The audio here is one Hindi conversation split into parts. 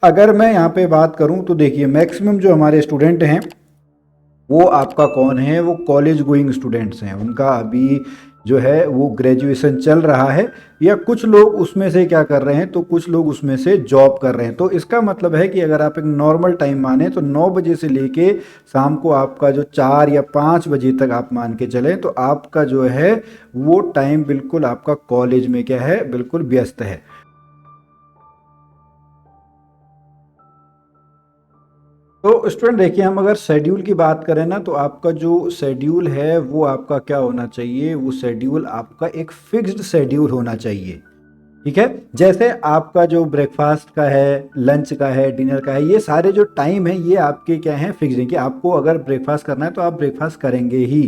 अगर मैं यहाँ पे बात करूँ तो देखिए मैक्सिमम जो हमारे स्टूडेंट हैं वो आपका कौन है, वो कॉलेज गोइंग स्टूडेंट्स हैं। उनका अभी जो है वो ग्रेजुएशन चल रहा है, या कुछ लोग उसमें से क्या कर रहे हैं, तो कुछ लोग उसमें से जॉब कर रहे हैं। तो इसका मतलब है कि अगर आप एक नॉर्मल टाइम माने तो 9 बजे से लेके शाम को आपका जो 4 या 5 बजे तक आप मान के चलें, तो आपका जो है वो टाइम बिल्कुल आपका कॉलेज में क्या है, बिल्कुल व्यस्त है। तो स्टूडेंट देखिए, हम अगर शेड्यूल की बात करें ना, तो आपका जो शेड्यूल है वो आपका क्या होना चाहिए, वो शेड्यूल आपका एक फिक्स्ड शेड्यूल होना चाहिए। ठीक है, जैसे आपका जो ब्रेकफास्ट का है, लंच का है, डिनर का है, ये सारे जो टाइम है ये आपके क्या हैं, फिक्स हैं कि आपको अगर ब्रेकफास्ट करना है तो आप ब्रेकफास्ट करेंगे ही।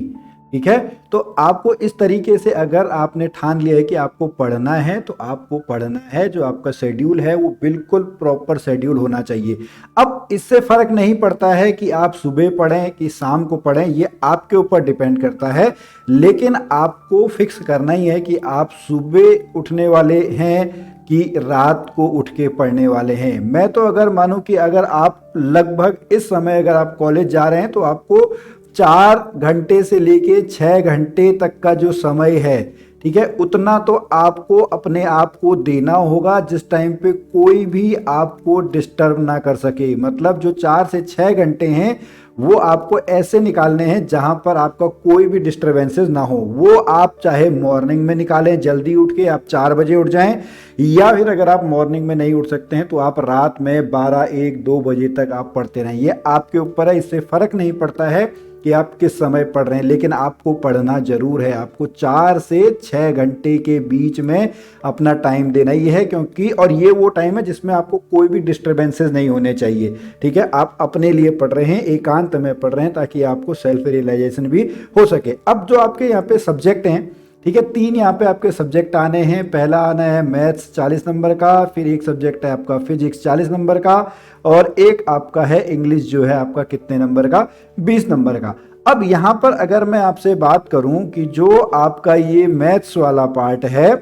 ठीक है, तो आपको इस तरीके से अगर आपने ठान लिया है कि आपको पढ़ना है तो आपको पढ़ना है, जो आपका शेड्यूल है वो बिल्कुल प्रॉपर शेड्यूल होना चाहिए। अब इससे फर्क नहीं पड़ता है कि आप सुबह पढ़ें कि शाम को पढ़ें, ये आपके ऊपर डिपेंड करता है, लेकिन आपको फिक्स करना ही है कि आप सुबह उठने वाले हैं कि रात को उठ के पढ़ने वाले हैं। मैं तो अगर मानूं कि अगर आप लगभग इस समय अगर आप कॉलेज जा रहे हैं तो आपको 4 घंटे से लेके 6 घंटे तक का जो समय है, ठीक है, उतना तो आपको अपने आप को देना होगा जिस टाइम पे कोई भी आपको डिस्टर्ब ना कर सके। मतलब जो 4 से 6 घंटे हैं वो आपको ऐसे निकालने हैं जहां पर आपका कोई भी डिस्टरबेंसेस ना हो। वो आप चाहे मॉर्निंग में निकालें, जल्दी उठ के आप 4 बजे उठ जाएं, या फिर अगर आप मॉर्निंग में नहीं उठ सकते हैं तो आप रात में 12, 1, 2 बजे तक आप पढ़ते रहें। ये आपके ऊपर है, इससे फर्क नहीं पड़ता है कि आप किस समय पढ़ रहे हैं, लेकिन आपको पढ़ना जरूर है। आपको 4 से 6 घंटे के बीच में अपना टाइम देना ही है, क्योंकि और ये वो टाइम है जिसमें आपको कोई भी डिस्टरबेंसेस नहीं होने चाहिए। ठीक है, आप अपने लिए पढ़ रहे हैं, एकांत में पढ़ रहे हैं, ताकि आपको सेल्फ रियलाइजेशन भी हो सके। अब जो आपके यहाँ पे सब्जेक्ट हैं, ठीक है, 3 यहाँ पे आपके सब्जेक्ट आने हैं। पहला आना है मैथ्स 40 नंबर का, फिर एक सब्जेक्ट है आपका फिजिक्स 40 नंबर का, और एक आपका है इंग्लिश जो है आपका कितने नंबर का, 20 नंबर का। अब यहाँ पर अगर मैं आपसे बात करूं कि जो आपका ये मैथ्स वाला पार्ट है,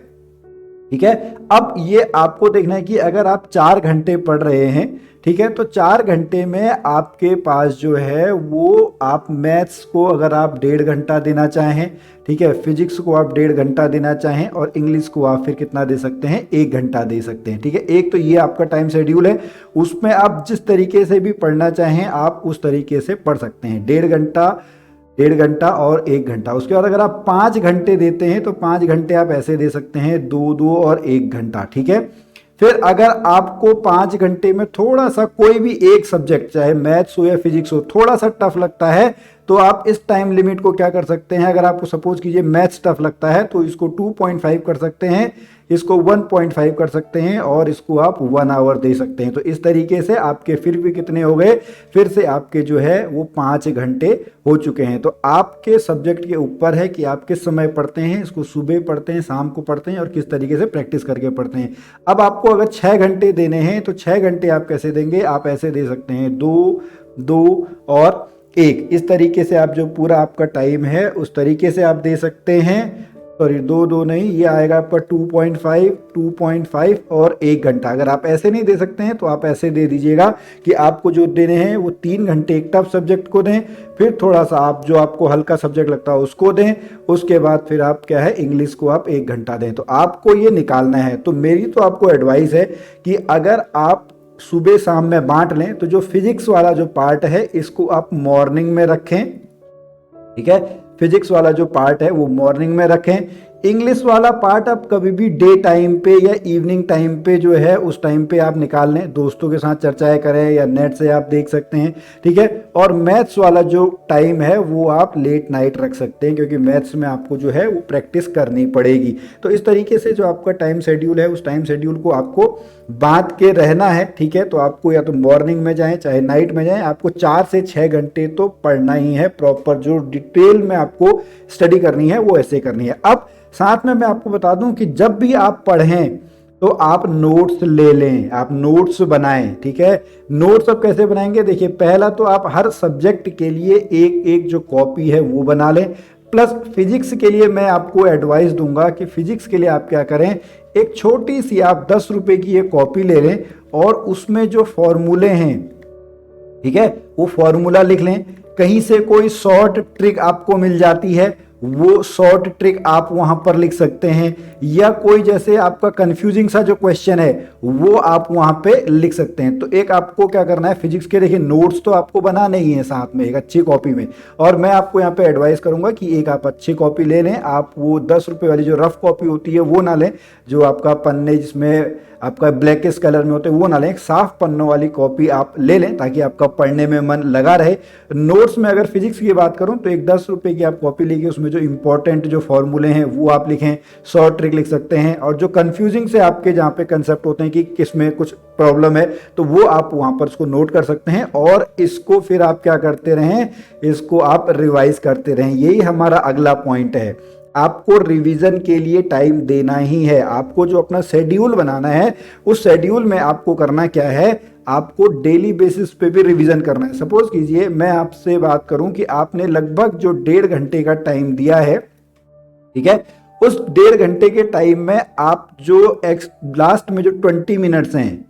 ठीक है, अब ये आपको देखना है कि अगर आप 4 घंटे पढ़ रहे हैं, ठीक है, तो 4 घंटे में आपके पास जो है वो आप मैथ्स को अगर आप 1.5 घंटा देना चाहें, ठीक है, फिजिक्स को आप 1.5 घंटा देना चाहें, और इंग्लिश को आप फिर कितना दे सकते हैं, 1 घंटा दे सकते हैं। ठीक है, एक तो ये आपका टाइम शेड्यूल है, उसमें आप जिस तरीके से भी पढ़ना चाहें आप उस तरीके से पढ़ सकते हैं। 1.5 घंटा, 1.5 घंटा और 1 घंटा। उसके बाद अगर आप 5 घंटे देते हैं तो 5 घंटे आप ऐसे दे सकते हैं, 2 2 और 1 घंटा। ठीक है, फिर अगर आपको 5 घंटे में थोड़ा सा कोई भी एक सब्जेक्ट, चाहे मैथ्स हो या फिजिक्स हो, थोड़ा सा टफ लगता है, तो आप इस टाइम लिमिट को क्या कर सकते हैं, अगर आपको सपोज कीजिए मैथ्स टफ लगता है तो इसको 2.5 कर सकते हैं, इसको 1.5 कर सकते हैं, और इसको आप 1 आवर दे सकते हैं। तो इस तरीके से आपके फिर भी कितने हो गए, फिर से आपके जो है वो 5 घंटे हो चुके हैं। तो आपके सब्जेक्ट के ऊपर है कि आप किस समय पढ़ते हैं, इसको सुबह पढ़ते हैं, शाम को पढ़ते हैं, और किस तरीके से प्रैक्टिस करके पढ़ते हैं। अब आपको अगर 6 घंटे देने हैं तो 6 घंटे आप कैसे देंगे, आप ऐसे दे सकते हैं 2 2 और 1। इस तरीके से आप जो पूरा आपका टाइम है उस तरीके से आप दे सकते हैं। सॉरी, 2 2 नहीं, ये आएगा आपका 2.5 2.5 और 1 घंटा। अगर आप ऐसे नहीं दे सकते हैं तो आप ऐसे दे दीजिएगा कि आपको जो देने हैं वो 3 घंटे एक टफ सब्जेक्ट को दें, फिर थोड़ा सा आप जो आपको हल्का सब्जेक्ट लगता है उसको दें, उसके बाद फिर आप क्या है, इंग्लिश को आप 1 घंटा दें। तो आपको ये निकालना है। तो मेरी तो आपको एडवाइस है कि अगर आप सुबह शाम में बांट लें तो जो फिजिक्स वाला जो पार्ट है इसको आप मॉर्निंग में रखें। ठीक है, फिजिक्स वाला जो पार्ट है वो मॉर्निंग में रखें। इंग्लिश वाला पार्ट आप कभी भी डे टाइम पे या इवनिंग टाइम पे जो है उस टाइम पे आप निकाल लें, दोस्तों के साथ चर्चाएं करें या नेट से आप देख सकते हैं। ठीक है, और मैथ्स वाला जो टाइम है वो आप लेट नाइट रख सकते हैं, क्योंकि मैथ्स में आपको जो है वो प्रैक्टिस करनी पड़ेगी। तो इस तरीके से जो आपका टाइम शेड्यूल है उस टाइम शेड्यूल को आपको बांध के रहना है। ठीक है, तो आपको या तो मॉर्निंग में जाएं चाहे नाइट में जाएं, आपको 4 से 6 घंटे तो पढ़ना ही है। प्रॉपर जो डिटेल में आपको स्टडी करनी है वो ऐसे करनी है। अब साथ में मैं आपको बता दूं कि जब भी आप पढ़ें तो आप नोट्स ले लें, आप नोट्स बनाएं। ठीक है, नोट्स आप कैसे बनाएंगे, देखिए पहला तो आप हर सब्जेक्ट के लिए एक एक जो कॉपी है वो बना लें। प्लस फिजिक्स के लिए मैं आपको एडवाइस दूंगा कि फिजिक्स के लिए आप क्या करें, एक छोटी सी आप 10 रुपए की एक कॉपी ले लें, और उसमें जो फॉर्मूले हैं, ठीक है, वो फॉर्मूला लिख लें। कहीं से कोई शॉर्ट ट्रिक आपको मिल जाती है, वो शॉर्ट ट्रिक आप वहां पर लिख सकते हैं, या कोई जैसे आपका कंफ्यूजिंग सा जो क्वेश्चन है वो आप वहां पे लिख सकते हैं। तो एक आपको क्या करना है, फिजिक्स के देखिए नोट्स तो आपको बनाने ही है साथ में एक अच्छी कॉपी में, और मैं आपको यहाँ पे एडवाइस करूंगा कि एक आप अच्छी कॉपी ले लें। आप वो 10 रुपए वाली जो रफ कॉपी होती है वो ना लें, जो आपका पन्ने जिसमें आपका ब्लैकिश कलर में होते हैं वो ना लें, एक साफ पन्नों वाली कॉपी आप ले लें ताकि आपका पढ़ने में मन लगा रहे। नोट्स में अगर फिजिक्स की बात करूं तो एक 10 रुपए की आप कॉपी लेके उसमें जो इंपॉर्टेंट जो फॉर्मूले हैं वो आप लिखें, शॉर्ट ट्रिक लिख सकते हैं, और जो कंफ्यूजिंग से आपके जहाँ पे कंसेप्ट होते हैं कि किसमें कुछ प्रॉब्लम है तो वो आप वहां पर उसको नोट कर सकते हैं, और इसको फिर आप क्या करते रहें, इसको आप रिवाइज करते रहें। यही हमारा अगला पॉइंट है, आपको रिवीजन के लिए टाइम देना ही है। आपको जो अपना शेड्यूल बनाना है उस शेड्यूल में आपको करना क्या है, आपको डेली बेसिस पे भी रिवीजन करना है। सपोज कीजिए मैं आपसे बात करूं कि आपने लगभग जो 1.5 घंटे का टाइम दिया है, ठीक है, उस 1.5 घंटे के टाइम में आप जो लास्ट में जो 20 मिनट्स हैं,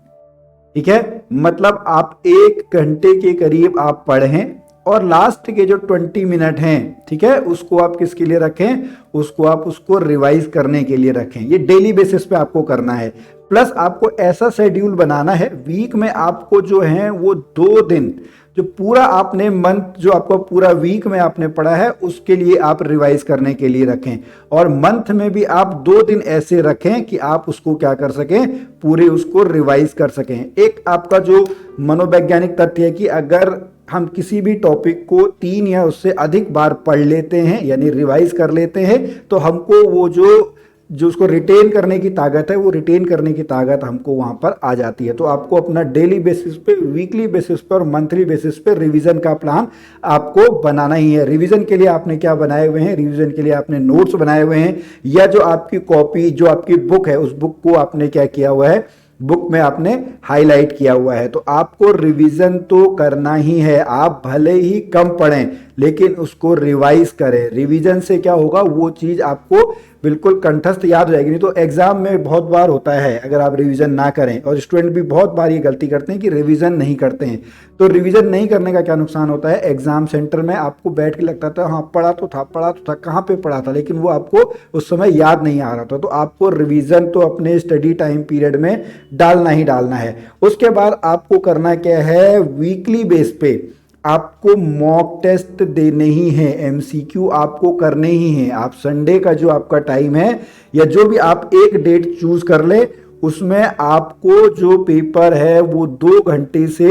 ठीक है, मतलब आप 1 घंटे के करीब आप पढ़ें, और लास्ट के जो 20 मिनट हैं, ठीक है, उसको आप किसके लिए रखें, उसको आप उसको रिवाइज करने के लिए रखें। ये डेली बेसिस पे आपको करना है। प्लस आपको ऐसा शेड्यूल बनाना है, वीक में आपको जो है वो 2 दिन जो पूरा आपने मंथ जो आपको पूरा वीक में आपने पढ़ा है उसके लिए आप रिवाइज करने के लिए रखें, और मंथ में भी आप 2 दिन ऐसे रखें कि आप उसको क्या कर सकें, पूरे उसको रिवाइज कर सकें। एक आपका जो मनोवैज्ञानिक तथ्य है कि अगर हम किसी भी टॉपिक को 3 या उससे अधिक बार पढ़ लेते हैं यानी रिवाइज कर लेते हैं तो हमको वो जो उसको रिटेन करने की ताकत है, वो रिटेन करने की ताकत हमको वहां पर आ जाती है। तो आपको अपना डेली बेसिस पे, वीकली बेसिस पे और मंथली बेसिस पे रिवीजन का प्लान आपको बनाना ही है। रिवीजन के लिए आपने क्या बनाए हुए हैं, रिवीजन के लिए आपने नोट्स बनाए हुए हैं, या जो आपकी कॉपी जो आपकी बुक है उस बुक को आपने क्या किया हुआ है, बुक में आपने हाईलाइट किया हुआ है। तो आपको रिवीजन तो करना ही है, आप भले ही कम पढ़ें लेकिन उसको रिवाइज करें। रिवीजन से क्या होगा, वो चीज आपको बिल्कुल कंठस्थ याद हो जाएगी। नहीं तो एग्जाम में बहुत बार होता है अगर आप रिवीजन ना करें, और स्टूडेंट भी बहुत बार ये गलती करते हैं कि रिवीजन नहीं करते हैं। तो रिवीजन नहीं करने का क्या नुकसान होता है, एग्जाम सेंटर में आपको बैठ के लगता था हाँ पढ़ा तो था, कहाँ पे पढ़ा था, लेकिन वो आपको उस समय याद नहीं आ रहा था। तो आपको रिवीजन तो अपने स्टडी टाइम पीरियड में डालना ही डालना है। उसके बाद आपको करना क्या है, वीकली बेस पे आपको मॉक टेस्ट देने ही हैं, एमसीक्यू आपको करने ही हैं। आप संडे का जो आपका टाइम है या जो भी आप एक डेट चूज कर ले, उसमें आपको जो पेपर है वो 2 घंटे से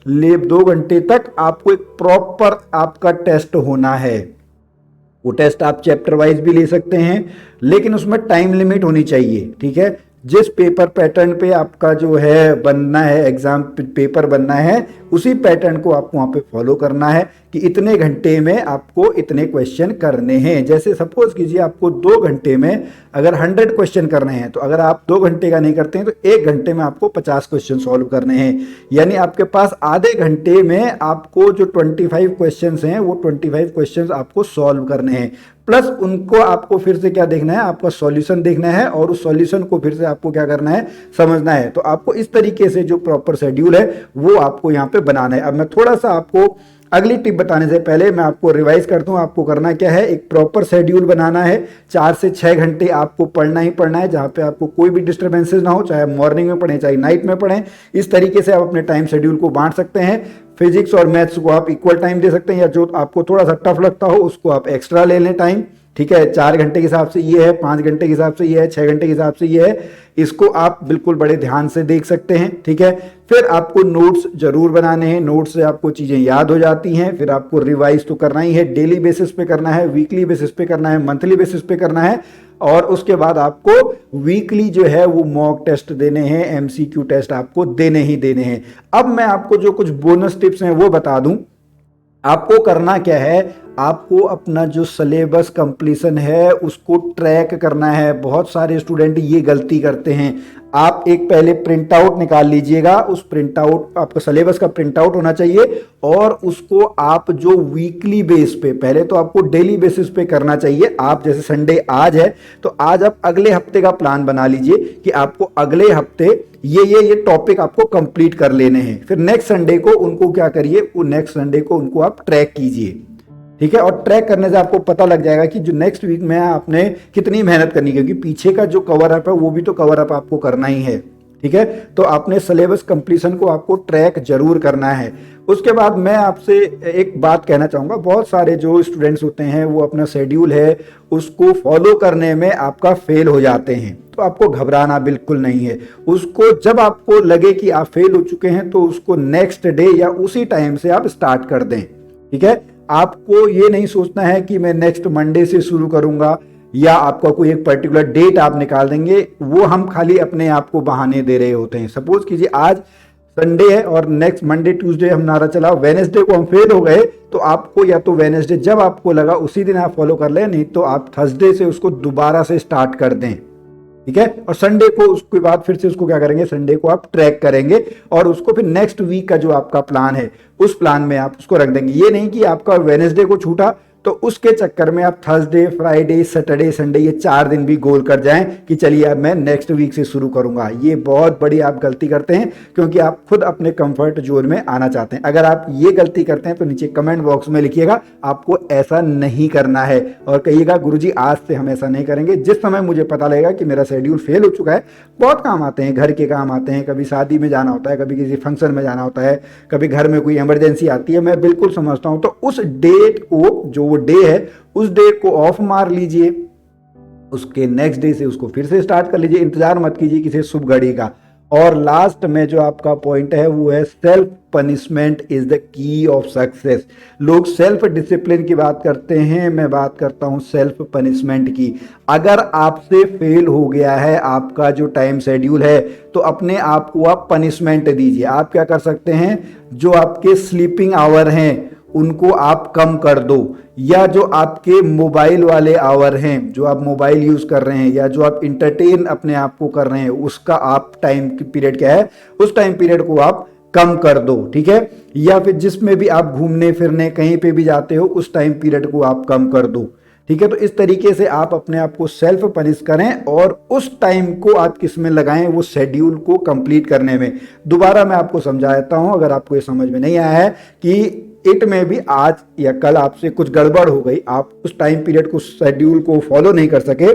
2 घंटे तक आपको एक प्रॉपर आपका टेस्ट होना है। वो टेस्ट आप चैप्टर वाइज भी ले सकते हैं लेकिन उसमें टाइम लिमिट होनी चाहिए, ठीक है। जिस पेपर पैटर्न पे आपका जो है बनना है, एग्जाम पेपर बनना है, उसी पैटर्न को आपको वहां पे फॉलो करना है कि इतने घंटे में आपको इतने क्वेश्चन करने हैं। जैसे सपोज कीजिए आपको 2 घंटे में अगर 100 क्वेश्चन करने हैं, तो अगर आप 2 घंटे का नहीं करते हैं तो 1 घंटे में आपको 50 क्वेश्चन सॉल्व करने हैं। यानी आपके पास आधे घंटे में आपको जो 25 क्वेश्चन हैं वो 25 क्वेश्चन आपको सॉल्व करने हैं। प्लस उनको आपको फिर से क्या देखना है, आपका सॉल्यूशन देखना है, और उस सॉल्यूशन को फिर से आपको क्या करना है, समझना है। तो आपको इस तरीके से जो प्रॉपर शेड्यूल है वो आपको यहाँ पे बनाना है। अब मैं थोड़ा सा आपको अगली टिप बताने से पहले मैं आपको रिवाइज करता हूँ। आपको करना क्या है, एक प्रॉपर शेड्यूल बनाना है। 4 से 6 घंटे आपको पढ़ना ही पढ़ना है, जहाँ पे आपको कोई भी डिस्टर्बेंसेस ना हो, चाहे मॉर्निंग में पढ़ें चाहे नाइट में पढ़ें। इस तरीके से आप अपने टाइम शेड्यूल को बांट सकते हैं। फिजिक्स और मैथ्स को आप इक्वल टाइम दे सकते हैं, या जो आपको थोड़ा सा टफ लगता हो उसको आप एक्स्ट्रा ले लें टाइम, ठीक है। 4 घंटे के हिसाब से ये है, 5 घंटे के हिसाब से ये है, 6 घंटे के हिसाब से ये है। इसको आप बिल्कुल बड़े ध्यान से देख सकते हैं, ठीक है। फिर आपको नोट्स जरूर बनाने हैं, नोट्स से आपको चीजें याद हो जाती हैं। फिर आपको रिवाइज तो करना ही है, डेली बेसिस पे करना है, वीकली बेसिस पे करना है, मंथली बेसिस पे करना है, और उसके बाद आपको वीकली जो है वो मॉक टेस्ट देने हैं, एमसीक्यू टेस्ट आपको देने ही देने हैं। अब मैं आपको जो कुछ बोनस टिप्स हैं वो बता दूं। आपको करना क्या है, आपको अपना जो सिलेबस कंप्लीशन है उसको ट्रैक करना है। बहुत सारे स्टूडेंट ये गलती करते हैं। आप एक पहले प्रिंट आउट निकाल लीजिएगा, उस प्रिंट आउट आपका सिलेबस का प्रिंट आउट होना चाहिए और उसको आप जो वीकली बेस पे, पहले तो आपको डेली बेसिस पे करना चाहिए। आप जैसे संडे आज है तो आज आप अगले हफ्ते का प्लान बना लीजिए कि आपको अगले हफ्ते ये टॉपिक आपको कंप्लीट कर लेने हैं। फिर नेक्स्ट संडे को उनको क्या करिए, वो नेक्स्ट संडे को उनको आप ट्रैक कीजिए, ठीक है। और ट्रैक करने से आपको पता लग जाएगा कि जो नेक्स्ट वीक में आपने कितनी मेहनत करनी है, क्योंकि पीछे का जो कवर अप है वो भी तो कवर अप आपको करना ही है, ठीक है। तो आपने सिलेबस कंप्लीशन को आपको ट्रैक जरूर करना है। उसके बाद मैं आपसे एक बात कहना चाहूँगा, बहुत सारे जो स्टूडेंट्स होते हैं वो अपना शेड्यूल है उसको फॉलो करने में आपका फेल हो जाते हैं। तो आपको घबराना बिल्कुल नहीं है। उसको जब आपको लगे कि आप फेल हो चुके हैं तो उसको नेक्स्ट डे या उसी टाइम से आप स्टार्ट कर दें, ठीक है। आपको ये नहीं सोचना है कि मैं नेक्स्ट मंडे से शुरू करूंगा या आपका कोई एक पर्टिकुलर डेट आप निकाल देंगे, वो हम खाली अपने आप को बहाने दे रहे होते हैं। सपोज कीजिए आज संडे है और नेक्स्ट मंडे ट्यूसडे हम नारा चला, वेडनेसडे को हम फेल हो गए, तो आपको या तो वेडनेसडे जब आपको लगा उसी दिन आप फॉलो कर लें, नहीं तो आप थर्सडे से उसको दोबारा से स्टार्ट कर दें, ठीक है। और संडे को उसके बाद फिर से उसको क्या करेंगे, संडे को आप ट्रैक करेंगे और उसको फिर नेक्स्ट वीक का जो आपका प्लान है उस प्लान में आप उसको रख देंगे। ये नहीं कि आपका वेडनेसडे को छूटा तो उसके चक्कर में आप थर्सडे, फ्राइडे, सैटरडे, संडे ये 4 दिन भी गोल कर जाएं कि चलिए अब मैं नेक्स्ट वीक से शुरू करूंगा। ये बहुत बड़ी आप गलती करते हैं क्योंकि आप खुद अपने कंफर्ट जोन में आना चाहते हैं। अगर आप ये गलती करते हैं तो नीचे कमेंट बॉक्स में लिखिएगा, आपको ऐसा नहीं करना है और कहिएगा गुरुजी आज से हम ऐसा नहीं करेंगे। जिस समय मुझे पता लगेगा कि मेरा शेड्यूल फेल हो चुका है, बहुत काम आते हैं, घर के काम आते हैं, कभी शादी में जाना होता है, कभी किसी फंक्शन में जाना होता है, कभी घर में कोई इमरजेंसी आती है, मैं बिल्कुल समझता हूं। तो उस डेट को, जो डे है उस डे को ऑफ मार लीजिए, उसके नेक्स्ट डे से उसको फिर से स्टार्ट कर लीजिए। इंतजार मत कीजिए किसी शुभ घड़ी का। और लास्ट में जो आपका पॉइंट है वो है self punishment is the key of success. लोग सेल्फ डिसिप्लिन की बात करते हैं, मैं बात करता हूं सेल्फ पनिशमेंट की। अगर आपसे फेल हो गया है आपका जो टाइम शेड्यूल है तो अपने आप को आप पनिशमेंट दीजिए। आप क्या कर सकते हैं, जो आपके स्लीपिंग आवर हैं उनको आप कम कर दो, या जो आपके मोबाइल वाले आवर हैं, जो आप मोबाइल यूज कर रहे हैं या जो आप इंटरटेन अपने आप को कर रहे हैं, उसका आप टाइम पीरियड क्या है, उस टाइम पीरियड को आप कम कर दो, ठीक है। या फिर जिसमें भी आप घूमने फिरने कहीं पे भी जाते हो उस टाइम पीरियड को आप कम कर दो, ठीक है। तो इस तरीके से आप अपने आप को सेल्फ पनिश करें और उस टाइम को आप किस में लगाएं, वो शेड्यूल को कंप्लीट करने में। दोबारा मैं आपको समझा देता हूं अगर आपको ये समझ में नहीं आया है कि इट में भी आज या कल आपसे कुछ गड़बड़ हो गई, आप उस टाइम पीरियड को, शेड्यूल को फॉलो नहीं कर सके,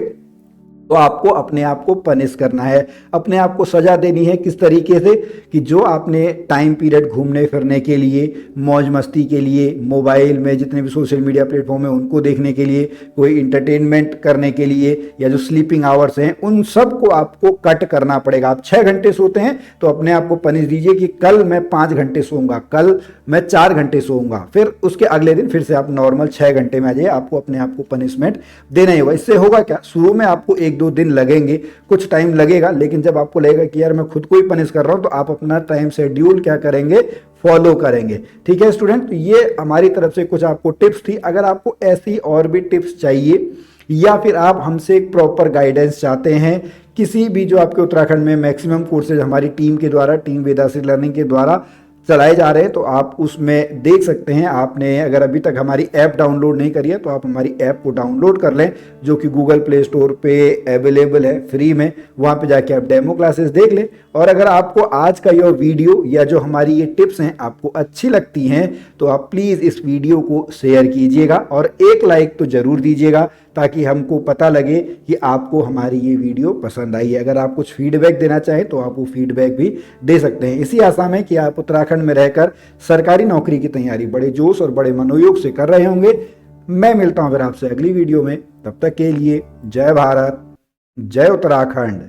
तो आपको अपने आप को पनिश करना है, अपने आप को सजा देनी है। किस तरीके से कि जो आपने टाइम पीरियड घूमने फिरने के लिए, मौज मस्ती के लिए, मोबाइल में जितने भी सोशल मीडिया प्लेटफॉर्म है उनको देखने के लिए, कोई इंटरटेनमेंट करने के लिए, या जो स्लीपिंग आवर्स हैं उन सब को आपको कट करना पड़ेगा। आप 6 घंटे सोते हैं तो अपने आप को पनिश दीजिए कि कल मैं 5 घंटे सोऊंगा, कल मैं 4 घंटे सोऊंगा, फिर उसके अगले दिन फिर से आप नॉर्मल 6 घंटे में आ जाइए। आपको अपने आप को पनिशमेंट देना ही होगा। इससे होगा क्या, शुरू में आपको 1-2 दिन लगेंगे, कुछ टाइम लगेगा, लेकिन जब आपको लगेगा कि यार मैं खुद को ही पनिश कर रहा हूं तो आप अपना टाइम शेड्यूल क्या करेंगे, फॉलो करेंगे, ठीक है स्टूडेंट। तो ये हमारी तरफ से कुछ आपको टिप्स थी। अगर आपको ऐसी और भी टिप्स चाहिए या फिर आप हमसे एक प्रॉपर गाइडेंस चाहते हैं किसी भी, जो आपके उत्तराखंड में मैक्सिमम कोर्सेज हमारी टीम के द्वारा, टीम वेदाश्री लर्निंग के द्वारा चलाए जा रहे हैं, तो आप उसमें देख सकते हैं। आपने अगर अभी तक हमारी ऐप डाउनलोड नहीं करी है तो आप हमारी ऐप को डाउनलोड कर लें, जो कि गूगल प्ले स्टोर पे अवेलेबल है फ्री में। वहाँ पे जाके आप डेमो क्लासेस देख लें। और अगर आपको आज का यह वीडियो या जो हमारी ये टिप्स हैं आपको अच्छी लगती हैं तो आप प्लीज़ इस वीडियो को शेयर कीजिएगा और एक लाइक तो ज़रूर दीजिएगा, ताकि हमको पता लगे कि आपको हमारी ये वीडियो पसंद आई है। अगर आप कुछ फीडबैक देना चाहें तो आप वो फीडबैक भी दे सकते हैं, इसी आशा में कि आप उत्तराखंड में रहकर सरकारी नौकरी की तैयारी बड़े जोश और बड़े मनोयोग से कर रहे होंगे। मैं मिलता हूं फिर आपसे अगली वीडियो में, तब तक के लिए जय भारत, जय उत्तराखंड।